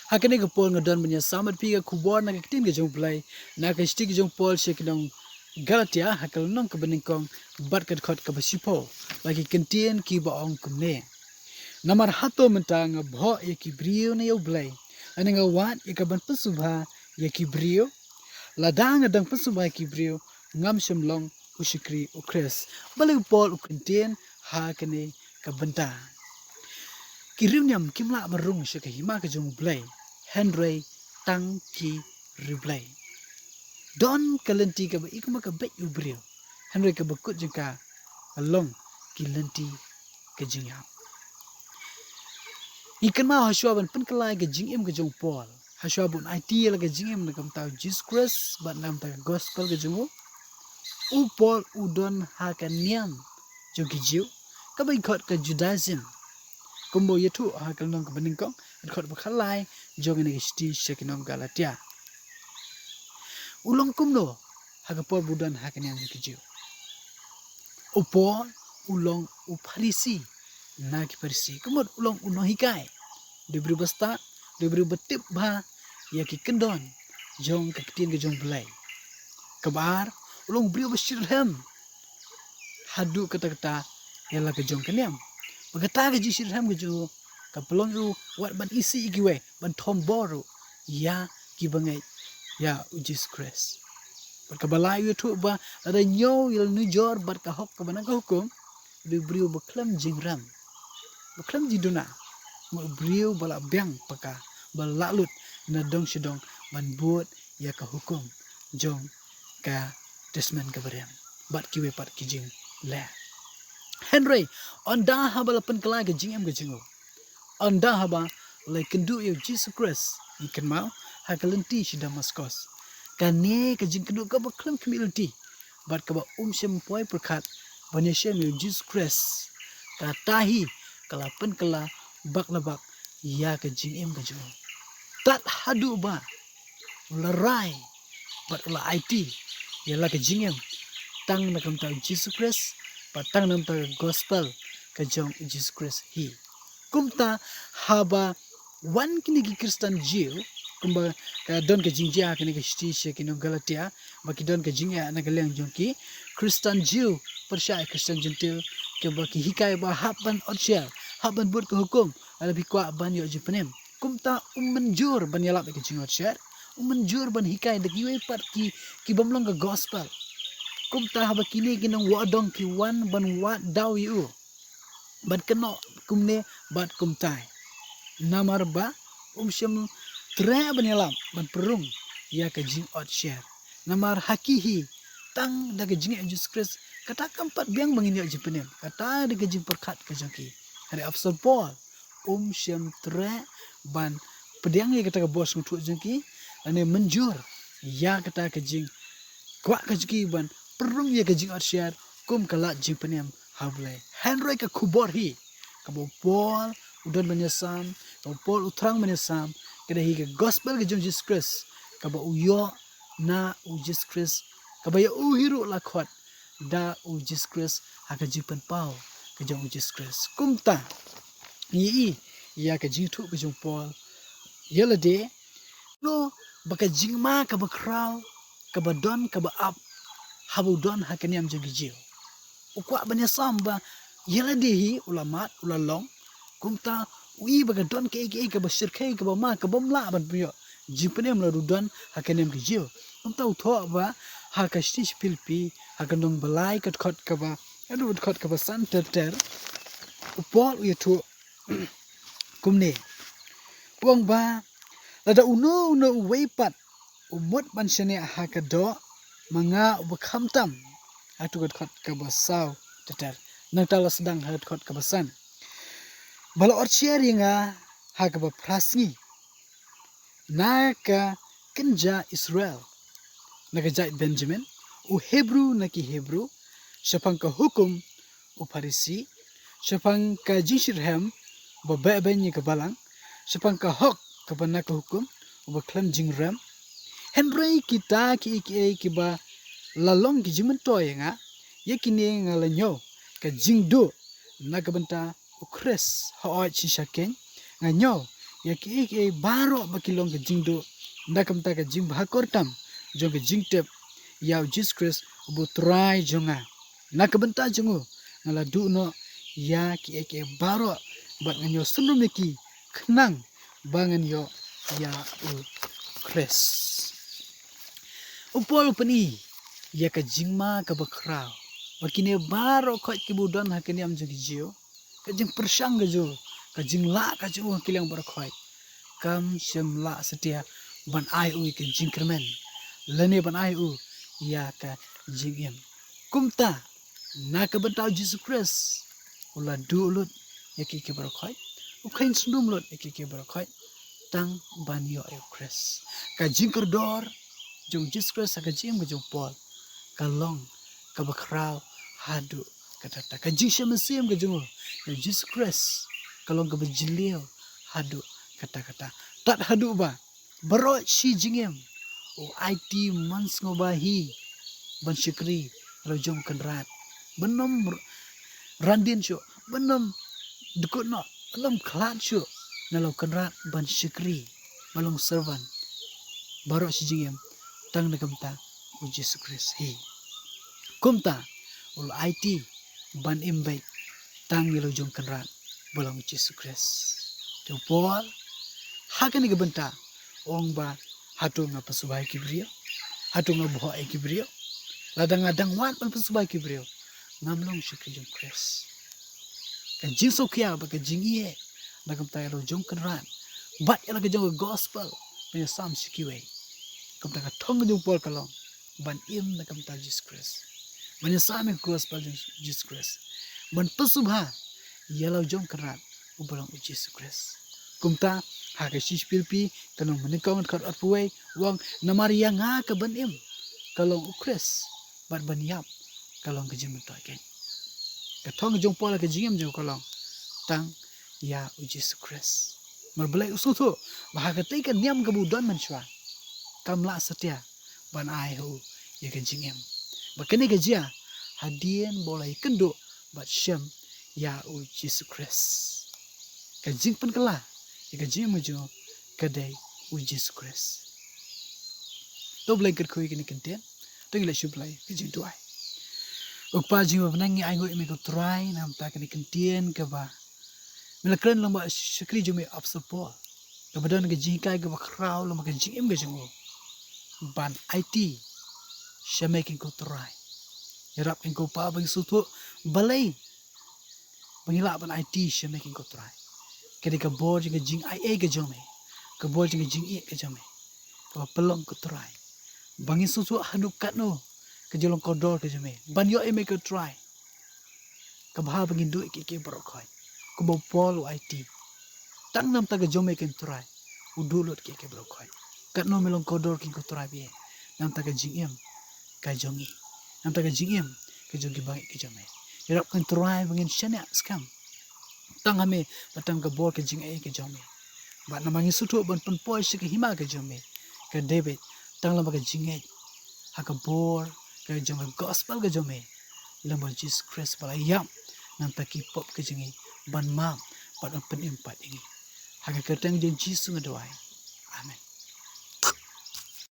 Hakane ke Paul ngadon banya samat pi ke kubor na ke tin ke jong play na ke stick jong Paul shekinong Galatia hakal nong ke beningkong bat ke khot ke basipo bagi kentien ki baong kumne namar hato mentang bho ye ki brio na yo blay ane nga wat ye ka ban pesubha ye ki brio ladang adang pesubha ki brio ngam shemlong ushikri ukres balik Paul ukentien hakane ke benta Kirinyam kimla marung syaka hima ke jong blay Henry tang ki replay. Don kalenti ka ba ikuma ka bet ubrio. Henry ka bakut jengka along ki lenti ke jingyam. Ikan ma haswa ban penkelai ke jingim ke jong Paul. Haswa bun IT la ke jingim na kam tau Jesus Christ ban nam ta gospel ke jongo. U Paul udon ha ka niam jong ki jiu. Ka ba ikot ke Judaism. Kumbo yetu ha ka nong ka beningkong ikot bakhalai jong ni sti shekinong Galatia. Ulong kumno hagapor budan hakanyang kijiu. Upor ulong uparisi na ki parisi. Kumod ulong uno hikai. Diberi basta, diberi betip ba ya ki kendon jong keketin ke jong belai. Kabar ulong beri bersirham. Hadu kata-kata ialah ke jong kenyam. Bagata ke jisirham ke jong kapelong ru wat ban isi ikiwe ban tomboru ya ki bangai ya Jesus Christ. Berkabalai itu ba ada nyaw il nujor berkahok kebenar ke hukum diberiu beklam jingram beklam jiduna beriu bala biang peka balalut nadong sedong ban buat ya ke hukum jong ka desmen keberem bat kiwe pat kijing le Henry onda habala penkala ke jingam ke jingo onda haba le kendu ya Jesus Christ ikan mau hakalenti si Damaskus kane ke jing kendu ka baklam community bat ka ba sempoi perkat baneshem ya Jesus Christ katahi kala penkala baklabak ya ke jingim ke jingo tat hadu ba lerai bat la IT ya la ke jingim tang na kam ta Jesus Christ patang nam ta gospel ke jong Jesus Christ hi kumta haba wan kini ki Kristen Jew kumba ka don ke jingjia kini ke sti kini Galatia baki don ke jingya na galeng jong ki Kristen Jew persyai Kristen Gentil ke baki hikai ba haban odshel haban buat ke hukum ala bikwa ban yo jepenem kumta menjur ban yalap ke jing odshel menjur ban hikai de kiwe pat ki bamlong ke gospel kumta haba kini kinang wadong ki wan ban wat daw yu ban keno kumne bat kumtai namar ba syam tre banyalam ban perung ya ke jing ot share namar hakihi tang da ke jing Jesus Christ kata keempat biang bangin ya jepenem kata da ke jing perkat ke jangki hari apostol Paul syam tre ban pediang ya kata ke bos ngutu jangki ane menjur ya kata ke jing kwa ke jangki ban perung ya ke jing ot share kum kala jing penem hablai Henry ke kubor hi kabo Paul udon menyesam kabo Paul utrang menyesam kada hi ke gospel ke jong Jesus Christ kabo uyo na Jesus Christ kabo ya hiru lakhot da Jesus Christ haka jipan pau ke jong Jesus Christ kumta yi ya ke jitu ke jong Paul yelade no baka jingma kabo kraw kabo don kabo up habu don hakaniam jong gijil ukwa banyasam ba yelade hi ulamat ulalong kumta ui baga don ke ke basir ke ma ke bomla ban pyo jipenem la rudan hakanem ke jio kumta utho ba hakasti pilpi hakandong balai kat khot ka ba adu khot ka ba san ter upol yetu kumne wong ba lada uno weipat umut banshane hakado manga ubakhamtam atu kat khot ka ba saw ter nang tala sedang hat khot ka ba san bala orchia ringa hakaba prasngi naka kenja Israel naka jai Benjamin u Hebrew naki Hebrew syapang ka hukum u Parisi syapang ka jishirham ba benyi ka balang syapang ka hok ka banaka hukum u baklam jingram Henry kita ki ba lalong ki jimentoy nga yakini ngalanyo ka jingdo naka benta ukres haoy chisakeng nganyo ya ki baro bakilong ke jingdo nakam ta ke jing bhakortam jong ke jingtep ya Jesus Christ bu try jonga nakabenta jongo ngala du no ya ki baro bat nganyo sunumiki khnang bangan yo ya Christ upol pani ya ka jingma ka bakrao bakine baro khot ki budan hakini am jong jio ka jing persang ga jo ka jing la ka jo kilang bar khoi kam shem la setia ban ai u ke jing kermen lene ban ai u ya ka jing em kumta na ka bentau Jesus Christ ula du ulut ya ki ke bar khoi u khain sundum lut ya ki bar khoi tang ban yo Christ ka jing kerdor jong Jesus Christ ka jing jong Paul kalong ka bakrao hadu katata ka jing shem ga jong Jesus Christ kalong ka bajilio hadu kata-kata tat hadu ba baro si jingem o IT pynsngewbha hi ban syukri lo jong kenrat benom randin syo benom dukut no benom klan syo nalo kenrat ban syukri balong servan baro si jingem tang nakam ta o Jesus Christ hi kumta ul IT ban imbai tang yelo jong kenrat balong Jesus Christ tu Paul hakan ni gebenta ong ba hatu nga pasubay kibrio hatu nga buho ay kibrio ladang wan pan pasubay kibrio ngamlong syukri jong Christ kan jing sokya ba ka jing ye nakam tayo jong kenran bat yala ka jong gospel panya sam sikiwe kam ta ka thong jong Paul kalong ban im nakam ta Jesus Christ panya sam gospel jong Jesus Christ ban pasubha yala jong kenran ubalong Jesus Christ kumta hake sispilpi kanong menikong kat atpuai wang namari yang ha ka banim kalong Christ ban baniap kalong kejim toy ka thong jong Paul ka jingem jong kalong tang ya Jesus Christ merbelai usuto bahaka teikan niam ka budan manswa kamla setia ban ai hu ya ka jingem bakene ka jia hadien bolai kendo bat syam ya Jesus Christ ka jing pen kala ya ka jing majo kadai Jesus Christ to blai ker khoi kini kenten to ngila shublai ka jing tuai ukpa jing ba nangi ai ngoi me ko try nam ta kini kenten ka ba melakran lamba syukri jume apsapo ka badan ka jing kai ka ba kraw lamba ka jing em ka jing ban IT shamaking ko try yarap king ko pa bang sutu balai bangila ban IT shamaking ko try kedi ka bor jing jing IA ka jome ka bor jing jing e ka jome ka pelong ko try bangi susu hanu katno ka jolong kodor ka jome ban yo e make a try ka bha bangi du ke bro khoi ko bo pol IT tang nam ta ka jome ken try udulot ke bro khoi katno melong kodor king ko try bi nam ta ka jing em ka jongi nam ta ka jing em ka jongi bangi ka jome yarap kan try bangin shana skam tang hame batang ka bor ka jing e ka jome ba namangi sutu ban pen poi sik hima ka jome ka David tang lama ka jing e ha ka bor ka jome gospel ka jome lama Jesus Christ bala yam nam ta ki pop ka jing e ban mam ban pen impat ini ha ka kertang jong Jesus ngadawai amen